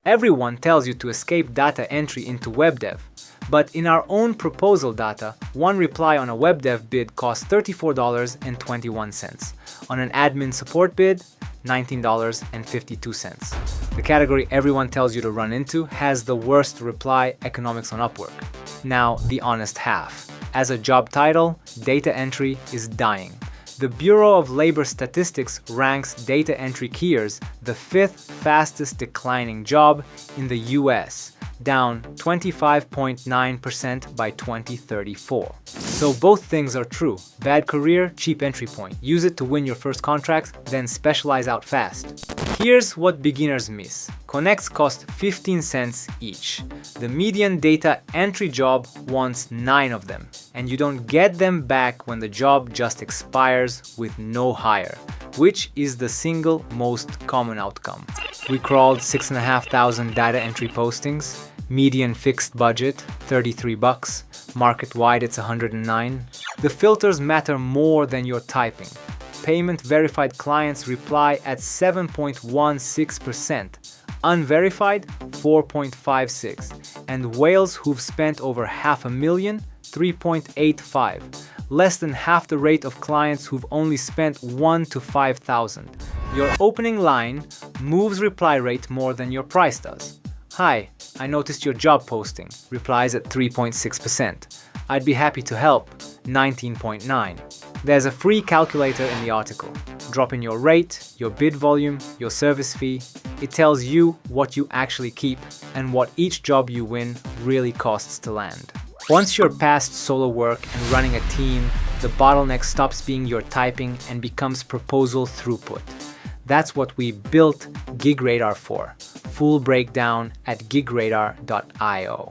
Everyone tells you to escape data entry into web dev. But in our own proposal data, one reply on a web dev bid costs $34.21. On an admin support bid, $19.52. The category everyone tells you to run into has the worst reply economics on Upwork. Now, the honest half. As a job title, data entry is dying. The Bureau of Labor Statistics ranks data entry keyers the 5th fastest declining job in the US, down 25.9% by 2034. So both things are true. Bad career, cheap entry point. Use it to win your first contracts, then specialize out fast. Here's what beginners miss. Connects cost 15 cents each. The median data entry job wants 9 of them, and you don't get them back when the job just expires with no hire, which is the single most common outcome. We crawled 6,500 data entry postings. Median fixed budget, $33. Market-wide, it's $109. The filters matter more than your typing. Payment-verified clients reply at 7.16%, unverified 4.56%, and whales who've spent over $500,000, 3.85%, less than half the rate of clients who've only spent $1,000 to $5,000. Your opening line moves reply rate more than your price does. Hi, I noticed your job posting, replies at 3.6%. I'd be happy to help, 19.9%. There's a free calculator in the article. Drop in your rate, your bid volume, your service fee. It tells you what you actually keep and what each job you win really costs to land. Once you're past solo work and running a team, the bottleneck stops being your typing and becomes proposal throughput. That's what we built GigRadar for. Full breakdown at gigradar.io.